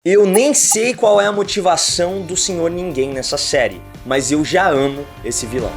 Eu nem sei qual é a motivação do Senhor Ninguém nessa série, mas eu já amo esse vilão.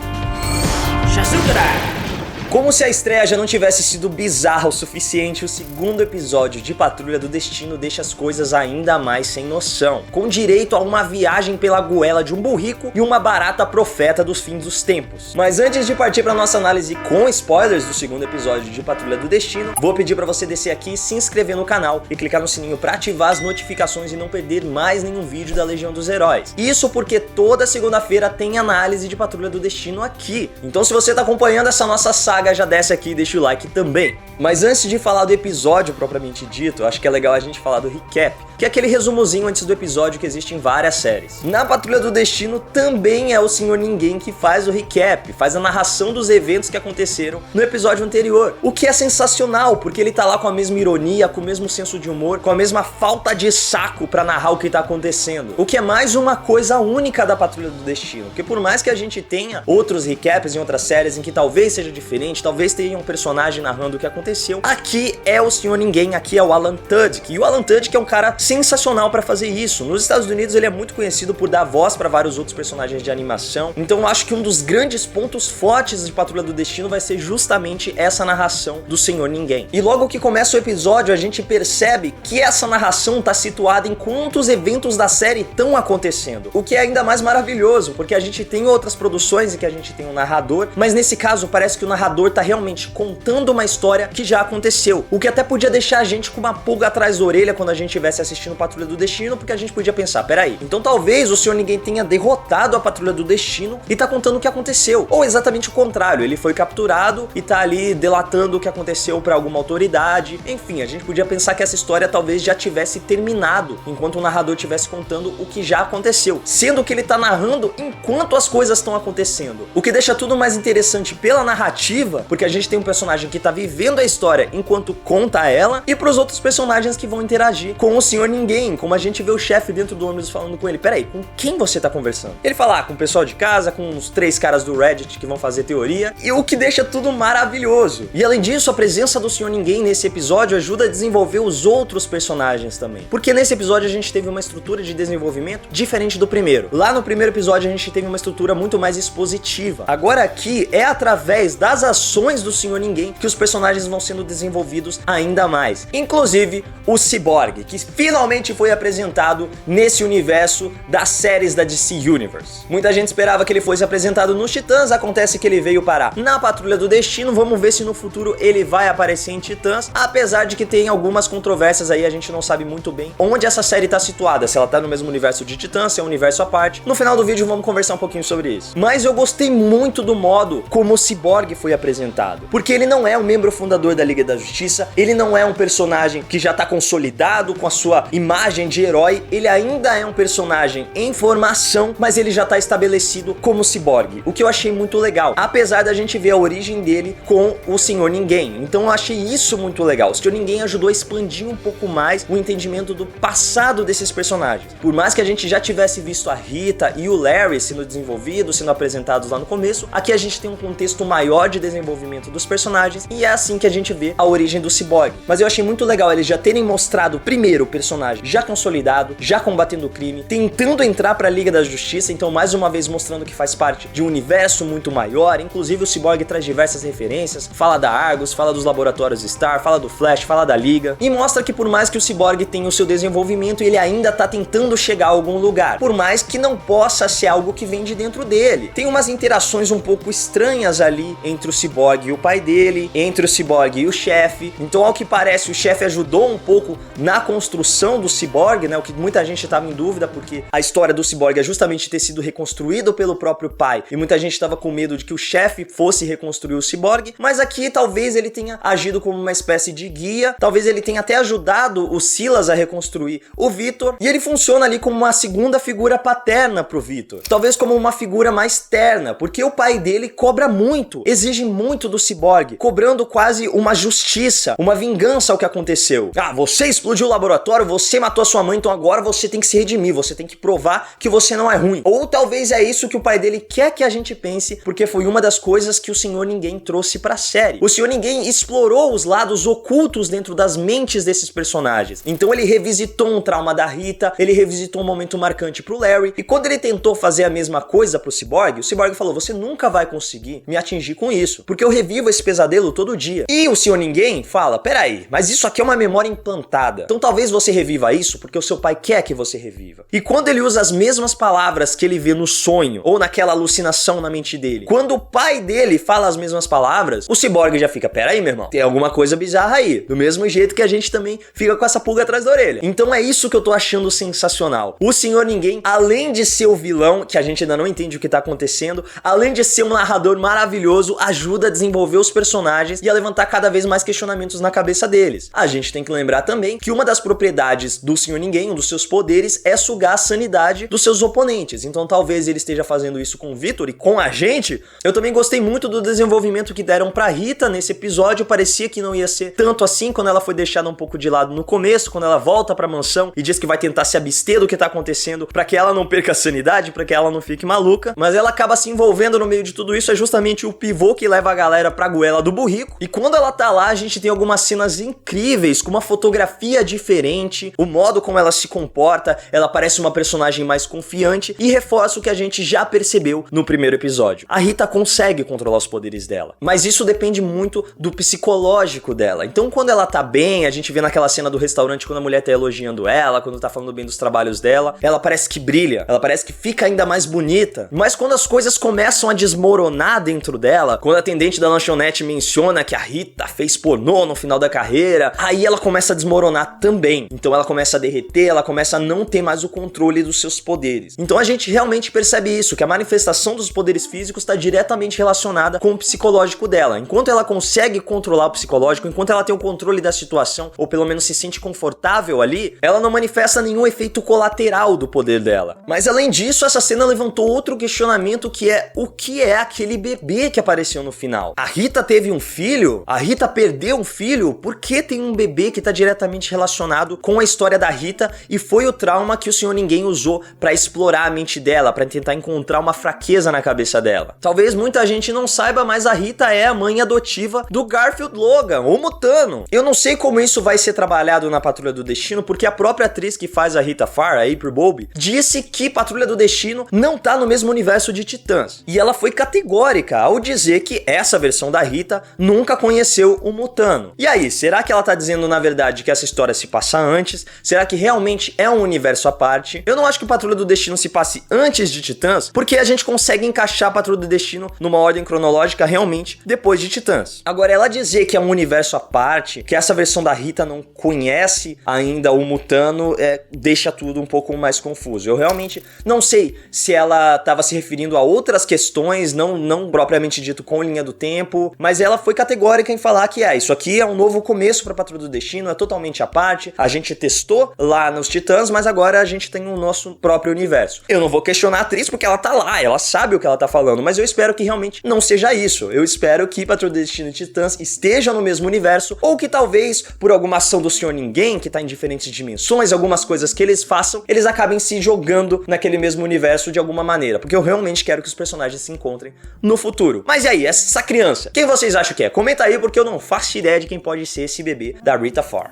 Como se a estreia já não tivesse sido bizarra o suficiente, o segundo episódio de Patrulha do Destino deixa as coisas ainda mais sem noção, com direito a uma viagem pela goela de um burrico e uma barata profeta dos fins dos tempos. Mas antes de partir para nossa análise com spoilers do segundo episódio de Patrulha do Destino, vou pedir para você descer aqui, se inscrever no canal e clicar no sininho para ativar as notificações e não perder mais nenhum vídeo da Legião dos Heróis. Isso porque toda segunda-feira tem análise de Patrulha do Destino aqui. Então se você tá acompanhando essa nossa saga, já desce aqui e deixa o like também. Mas antes de falar do episódio propriamente dito, eu acho que é legal a gente falar do recap, que é aquele resumozinho antes do episódio que existe em várias séries. Na Patrulha do Destino também é o Senhor Ninguém que faz o recap, faz a narração dos eventos que aconteceram no episódio anterior, o que é sensacional, porque ele tá lá com a mesma ironia, com o mesmo senso de humor, com a mesma falta de saco pra narrar o que tá acontecendo, o que é mais uma coisa única da Patrulha do Destino, porque por mais que a gente tenha outros recaps em outras séries em que talvez seja diferente, talvez tenha um personagem narrando o que aconteceu, aqui é o Senhor Ninguém, aqui é o Alan Tudyk, e o Alan Tudyk é um cara sensacional pra fazer isso. Nos Estados Unidos ele é muito conhecido por dar voz pra vários outros personagens de animação, então eu acho que um dos grandes pontos fortes de Patrulha do Destino vai ser justamente essa narração do Senhor Ninguém. E logo que começa o episódio a gente percebe que essa narração tá situada enquanto os eventos da série estão acontecendo, o que é ainda mais maravilhoso, porque a gente tem outras produções em que a gente tem um narrador, mas nesse caso parece que o narrador tá realmente contando uma história que já aconteceu, o que até podia deixar a gente com uma pulga atrás da orelha quando a gente estivesse assistindo Patrulha do Destino, porque a gente podia pensar, peraí, então talvez o Senhor Ninguém tenha derrotado a Patrulha do Destino e tá contando o que aconteceu, ou exatamente o contrário, ele foi capturado e tá ali delatando o que aconteceu pra alguma autoridade. Enfim, a gente podia pensar que essa história talvez já tivesse terminado, enquanto o narrador estivesse contando o que já aconteceu, sendo que ele tá narrando enquanto as coisas estão acontecendo, o que deixa tudo mais interessante pela narrativa, porque a gente tem um personagem que tá vivendo a história enquanto conta ela, e pros outros personagens que vão interagir com o Senhor Ninguém, como a gente vê o chefe dentro do ônibus falando com ele, peraí, com quem você tá conversando? Ele fala, com o pessoal de casa, com uns 3 caras do Reddit que vão fazer teoria, e o que deixa tudo maravilhoso. E além disso, a presença do Senhor Ninguém nesse episódio ajuda a desenvolver os outros personagens também, porque nesse episódio a gente teve uma estrutura de desenvolvimento diferente do primeiro. Lá no primeiro episódio a gente teve uma estrutura muito mais expositiva. Agora aqui é através das ações do Senhor Ninguém que os personagens vão sendo desenvolvidos ainda mais. Inclusive o Cyborg, que finalmente foi apresentado nesse universo das séries da DC Universe. Muita gente esperava que ele fosse apresentado nos Titãs, acontece que ele veio parar na Patrulha do Destino. Vamos ver se no futuro ele vai aparecer em Titãs, apesar de que tem algumas controvérsias aí, a gente não sabe muito bem onde essa série tá situada, se ela tá no mesmo universo de Titãs, se é um universo à parte. No final do vídeo vamos conversar um pouquinho sobre isso. Mas eu gostei muito do modo como o Cyborg foi apresentado, porque ele não é um membro fundador da Liga da Justiça, ele não é um personagem que já tá consolidado com a sua imagem de herói, ele ainda é um personagem em formação, mas ele já tá estabelecido como Cyborg, o que eu achei muito legal, apesar da gente ver a origem dele com o Senhor Ninguém. Então eu achei isso muito legal. O Senhor Ninguém ajudou a expandir um pouco mais o entendimento do passado desses personagens. Por mais que a gente já tivesse visto a Rita e o Larry sendo desenvolvidos, sendo apresentados lá no começo, aqui a gente tem um contexto maior de desenvolvimento dos personagens, e é assim que a gente vê a origem do Cyborg. Mas eu achei muito legal eles já terem mostrado primeiro o personagem já consolidado, já combatendo o crime, tentando entrar pra Liga da Justiça, então mais uma vez mostrando que faz parte de um universo muito maior. Inclusive o Cyborg traz diversas referências, fala da Argus, fala dos laboratórios Star, fala do Flash, fala da Liga, e mostra que por mais que o Cyborg tenha o seu desenvolvimento, ele ainda tá tentando chegar a algum lugar, por mais que não possa ser algo que vem de dentro dele. Tem umas interações um pouco estranhas ali entre o Cyborg e o pai dele, entre o Cyborg e o chefe. Então, ao que parece, o chefe ajudou um pouco na construção do Cyborg, né? O que muita gente estava em dúvida, porque a história do Cyborg é justamente ter sido reconstruído pelo próprio pai, e muita gente estava com medo de que o chefe fosse reconstruir o Cyborg, mas aqui talvez ele tenha agido como uma espécie de guia, talvez ele tenha até ajudado o Silas a reconstruir o Victor, e ele funciona ali como uma segunda figura paterna pro Victor, talvez como uma figura mais terna, porque o pai dele cobra muito, exige muito do Cyborg, cobrando quase uma justiça, uma vingança ao que aconteceu. Ah, você explodiu o laboratório, você matou a sua mãe, então agora você tem que se redimir, você tem que provar que você não é ruim. Ou talvez é isso que o pai dele quer que a gente pense, porque foi uma das coisas que o Senhor Ninguém trouxe pra série. O Senhor Ninguém explorou os lados ocultos dentro das mentes desses personagens. Então ele revisitou um trauma da Rita, ele revisitou um momento marcante pro Larry, e quando ele tentou fazer a mesma coisa pro Cyborg, o Cyborg falou, você nunca vai conseguir me atingir com isso, porque eu revivo esse pesadelo todo dia. E o Senhor Ninguém fala, peraí, mas isso aqui é uma memória implantada, então talvez você reviva isso porque o seu pai quer que você reviva. E quando ele usa as mesmas palavras que ele vê no sonho, ou naquela alucinação na mente dele, quando o pai dele fala as mesmas palavras, o Cyborg já fica, peraí, meu irmão, tem alguma coisa bizarra aí, do mesmo jeito que a gente também fica com essa pulga atrás da orelha. Então é isso que eu tô achando sensacional. O Senhor Ninguém, além de ser o vilão, que a gente ainda não entende o que tá acontecendo, além de ser um narrador maravilhoso, ajuda a desenvolver os personagens e a levantar cada vez mais questionamentos na cabeça deles. A gente tem que lembrar também que uma das propriedades do Senhor Ninguém, um dos seus poderes, é sugar a sanidade dos seus oponentes. Então talvez ele esteja fazendo isso com o Victor e com a gente. Eu também gostei muito do desenvolvimento que deram pra Rita nesse episódio. Parecia que não ia ser tanto assim quando ela foi deixada um pouco de lado no começo, quando ela volta pra mansão e diz que vai tentar se abster do que tá acontecendo pra que ela não perca a sanidade, pra que ela não fique maluca. Mas ela acaba se envolvendo no meio de tudo isso, é justamente o pivô que leva a galera pra goela do burrico. E quando ela tá lá, a gente tem algumas cenas incríveis, com uma fotografia diferente, o modo como ela se comporta, ela parece uma personagem mais confiante e reforça o que a gente já percebeu no primeiro episódio. A Rita consegue controlar os poderes dela, mas isso depende muito do psicológico dela. Então quando ela tá bem, a gente vê naquela cena do restaurante quando a mulher tá elogiando ela, quando tá falando bem dos trabalhos dela, ela parece que brilha, ela parece que fica ainda mais bonita. Mas quando as coisas começam a desmoronar dentro dela, quando a atendente da lanchonete menciona que a Rita fez pornô no final da carreira, aí ela começa a desmoronar também. Então ela começa a derreter, ela começa a não ter mais o controle dos seus poderes. Então a gente realmente percebe isso, que a manifestação dos poderes físicos está diretamente relacionada com o psicológico dela. Enquanto ela consegue controlar o psicológico, enquanto ela tem o controle da situação, ou pelo menos se sente confortável ali, ela não manifesta nenhum efeito colateral do poder dela. Mas além disso, essa cena levantou outro questionamento, que é o que é aquele bebê que apareceu no final? A Rita teve um filho? A Rita perdeu um filho? Por que tem um bebê que está diretamente relacionado com a história da Rita e foi o trauma que o Senhor Ninguém usou para explorar a mente dela, para tentar encontrar uma fraqueza na cabeça dela? Talvez muita gente não saiba, mas a Rita é a mãe adotiva do Garfield Logan, o Mutano. Eu não sei como isso vai ser trabalhado na Patrulha do Destino, porque a própria atriz que faz a Rita Farr, a April Bowlby, disse que Patrulha do Destino não tá no mesmo universo de Titãs. E ela foi categórica ao dizer que essa versão da Rita nunca conheceu o Mutano. E aí, será que ela tá dizendo na verdade que essa história se passa antes? Será que realmente é um universo à parte? Eu não acho que Patrulha do Destino se passe antes de Titãs, porque a gente consegue encaixar Patrulha do Destino numa ordem cronológica realmente depois de Titãs. Agora, ela dizer que é um universo à parte, que essa versão da Rita não conhece ainda o Mutano, deixa tudo um pouco mais confuso. Eu realmente não sei se ela estava se referindo a outras questões, não propriamente dito com linha do tempo, mas ela foi categórica em falar que isso aqui é um novo começo para Patrulha do Destino, é totalmente à parte. A gente testou lá nos Titãs, mas agora a gente tem o nosso próprio universo. Eu não vou questionar a atriz porque ela tá lá, ela sabe o que ela tá falando, mas eu espero que realmente não seja isso. Eu espero que Patrulha do Destino e Titãs estejam no mesmo universo, ou que talvez por alguma ação do Senhor Ninguém, que tá em diferentes dimensões, algumas coisas que eles façam, eles acabem se jogando naquele mesmo universo de alguma maneira, porque eu realmente quero que os personagens se encontrem no futuro. Mas e aí, essa criança? Quem vocês acham que é? Comenta aí, porque eu não faço ideia de quem pode ser esse bebê da Rita Farr.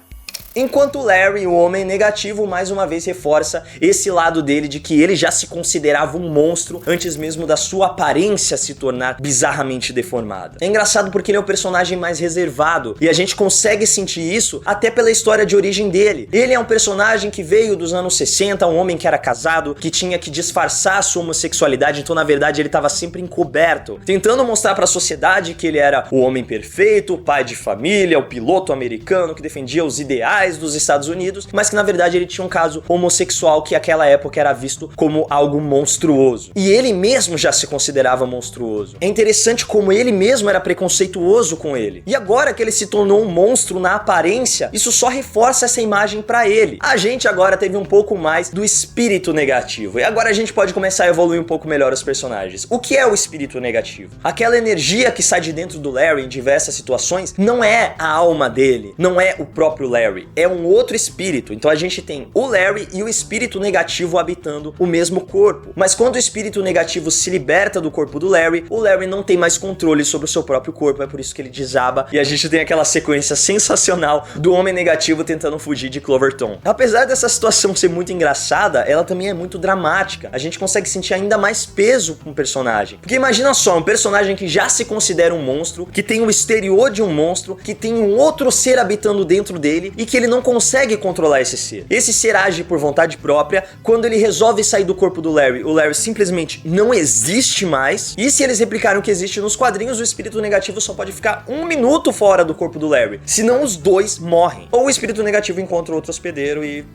Enquanto Larry, o homem negativo, mais uma vez reforça esse lado dele de que ele já se considerava um monstro antes mesmo da sua aparência se tornar bizarramente deformada. É engraçado porque ele é o personagem mais reservado e a gente consegue sentir isso até pela história de origem dele. Ele é um personagem que veio dos anos 60, um homem que era casado, que tinha que disfarçar a sua homossexualidade, então na verdade ele estava sempre encoberto, tentando mostrar para a sociedade que ele era o homem perfeito, o pai de família, o piloto americano que defendia os ideais raciais dos Estados Unidos, mas que na verdade ele tinha um caso homossexual que naquela época era visto como algo monstruoso. E ele mesmo já se considerava monstruoso. É interessante como ele mesmo era preconceituoso com ele. E agora que ele se tornou um monstro na aparência, isso só reforça essa imagem pra ele. A gente agora teve um pouco mais do espírito negativo. E agora a gente pode começar a evoluir um pouco melhor os personagens. O que é o espírito negativo? Aquela energia que sai de dentro do Larry em diversas situações não é a alma dele, não é o próprio Larry, é um outro espírito. Então a gente tem o Larry e o espírito negativo habitando o mesmo corpo. Mas quando o espírito negativo se liberta do corpo do Larry, o Larry não tem mais controle sobre o seu próprio corpo, é por isso que ele desaba e a gente tem aquela sequência sensacional do homem negativo tentando fugir de Cloverton. Apesar dessa situação ser muito engraçada, ela também é muito dramática. A gente consegue sentir ainda mais peso com o personagem. Porque imagina só, um personagem que já se considera um monstro, que tem o exterior de um monstro, que tem um outro ser habitando dentro dele e que ele não consegue controlar esse ser. Esse ser age por vontade própria. Quando ele resolve sair do corpo do Larry, o Larry simplesmente não existe mais. E se eles replicaram o que existe nos quadrinhos, o espírito negativo só pode ficar 1 minuto fora do corpo do Larry. Senão os dois morrem. Ou o espírito negativo encontra outro hospedeiro e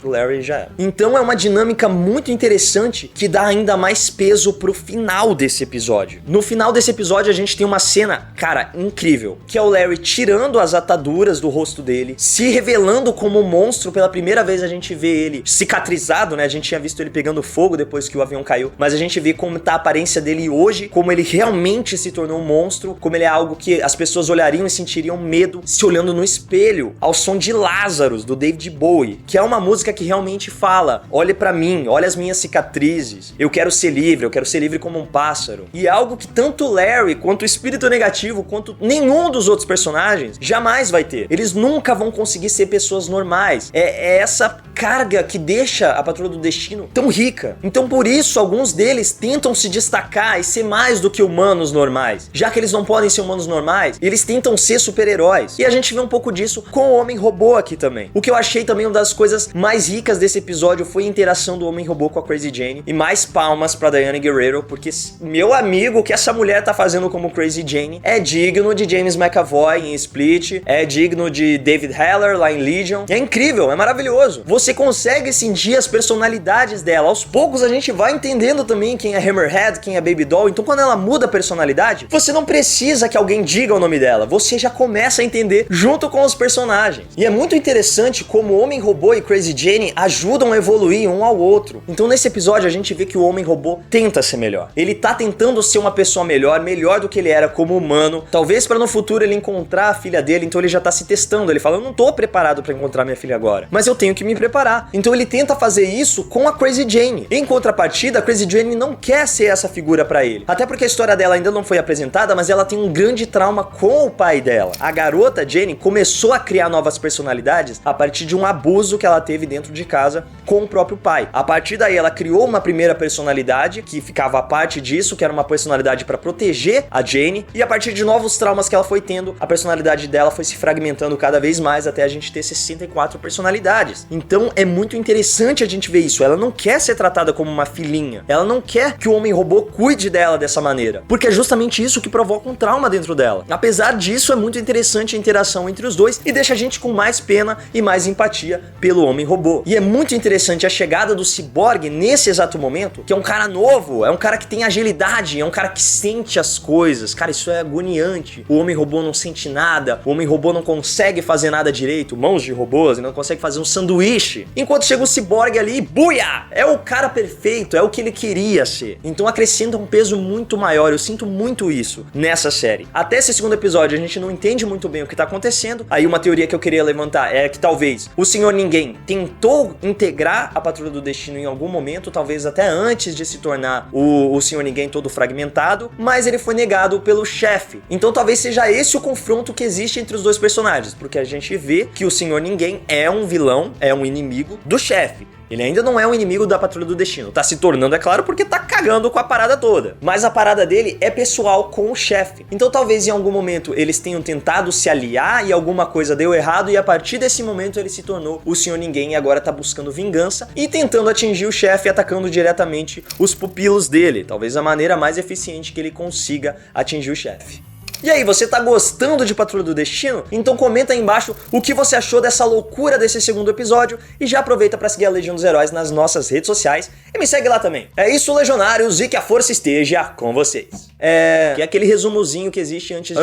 o Larry já era. Então é uma dinâmica muito interessante que dá ainda mais peso pro final desse episódio. No final desse episódio a gente tem uma cena, cara, incrível, que é o Larry tirando as ataduras do rosto dele, se revelando como um monstro. Pela primeira vez a gente vê ele cicatrizado, né? A gente tinha visto ele pegando fogo depois que o avião caiu, mas a gente vê como tá a aparência dele hoje, como ele realmente se tornou um monstro, como ele é algo que as pessoas olhariam e sentiriam medo se olhando no espelho, ao som de Lazarus, do David Bowie, que é uma música que realmente fala: olhe pra mim, olha as minhas cicatrizes, eu quero ser livre como um pássaro. E é algo que tanto Larry, quanto o espírito negativo, quanto nenhum dos outros personagens jamais vai ter. Eles nunca vão conseguir ser pessoas normais. É essa carga que deixa a Patrulha do Destino tão rica. Então por isso alguns deles tentam se destacar e ser mais do que humanos normais. Já que eles não podem ser humanos normais, eles tentam ser super-heróis. E a gente vê um pouco disso com o Homem-Robô aqui também. O que eu achei também uma das coisas mais ricas desse episódio foi a interação do Homem-Robô com a Crazy Jane. E mais palmas pra Diane Guerrero, porque, meu amigo, o que essa mulher tá fazendo como Crazy Jane é digno de James McAvoy em Split, é digno de David Haller lá em Legion. É incrível, é maravilhoso. Você consegue sentir as personalidades dela. Aos poucos a gente vai entendendo também quem é Hammerhead, quem é Baby Doll. Então quando ela muda a personalidade, você não precisa que alguém diga o nome dela. Você já começa a entender junto com os personagens. E é muito interessante como o Homem-Robô e Crazy Jane ajudam a evoluir um ao outro. Então nesse episódio a gente vê que o Homem-Robô tenta ser melhor. Ele tá tentando ser uma pessoa melhor do que ele era como humano. Talvez para no futuro ele encontrar a filha dele, então ele já tá se testando. Ele fala: eu não tô preparado para encontrar minha filha agora, mas eu tenho que me preparar. Então ele tenta fazer isso com a Crazy Jane. Em contrapartida, a Crazy Jane não quer ser essa figura para ele. Até porque a história dela ainda não foi apresentada, mas ela tem um grande trauma com o pai dela. A garota Jane começou a criar novas personalidades a partir de um abuso que ela teve dentro de casa com o próprio pai. A partir daí ela criou uma primeira personalidade que ficava a parte disso, que era uma personalidade para proteger a Jane, e a partir de novos traumas que ela foi tendo, a personalidade dela foi se fragmentando cada vez mais até a gente ter 64 personalidades. Então é muito interessante a gente ver isso. Ela não quer ser tratada como uma filhinha, ela não quer que o Homem-Robô cuide dela dessa maneira, porque é justamente isso que provoca um trauma dentro dela. Apesar disso, é muito interessante a interação entre os dois e deixa a gente com mais pena e mais empatia pelo Homem-Robô. E é muito interessante a chegada do Cyborg nesse exato momento, que é um cara novo, é um cara que tem agilidade, é um cara que sente as coisas. Cara, isso é agoniante. O Homem-Robô não sente nada, o Homem-Robô não consegue fazer nada direito, mãos de robôs, ele não consegue fazer um sanduíche. Enquanto chega o Cyborg ali, buia! É o cara perfeito, é o que ele queria ser. Então acrescenta um peso muito maior, eu sinto muito isso nessa série. Até esse segundo episódio a gente não entende muito bem o que tá acontecendo. Aí uma teoria que eu queria levantar é que talvez o Senhor Ninguém tentou integrar a Patrulha do Destino em algum momento, talvez até antes de se tornar o Senhor Ninguém todo fragmentado, mas ele foi negado pelo chefe. Então talvez seja esse o confronto que existe entre os dois personagens, porque a gente vê que o Senhor Ninguém é um vilão, é um inimigo do chefe. Ele ainda não é um inimigo da Patrulha do Destino. Tá se tornando, é claro, porque tá cagando com a parada toda. Mas a parada dele é pessoal com o chefe. Então talvez em algum momento eles tenham tentado se aliar e alguma coisa deu errado, e a partir desse momento ele se tornou o Senhor Ninguém e agora tá buscando vingança e tentando atingir o chefe, atacando diretamente os pupilos dele. Talvez a maneira mais eficiente que ele consiga atingir o chefe. E aí, você tá gostando de Patrulha do Destino? Então comenta aí embaixo o que você achou dessa loucura desse segundo episódio e já aproveita pra seguir a Legião dos Heróis nas nossas redes sociais e me segue lá também. É isso, Legionários, e que a força esteja com vocês. Que é aquele resumozinho que existe antes de...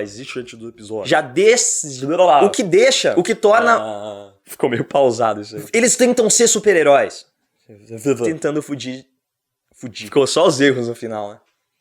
Existe antes do episódio. Já desse... O que deixa, o que torna... Ficou meio pausado isso aí. Eles tentam ser super-heróis. Tentando fugir. Ficou só os erros no final, né?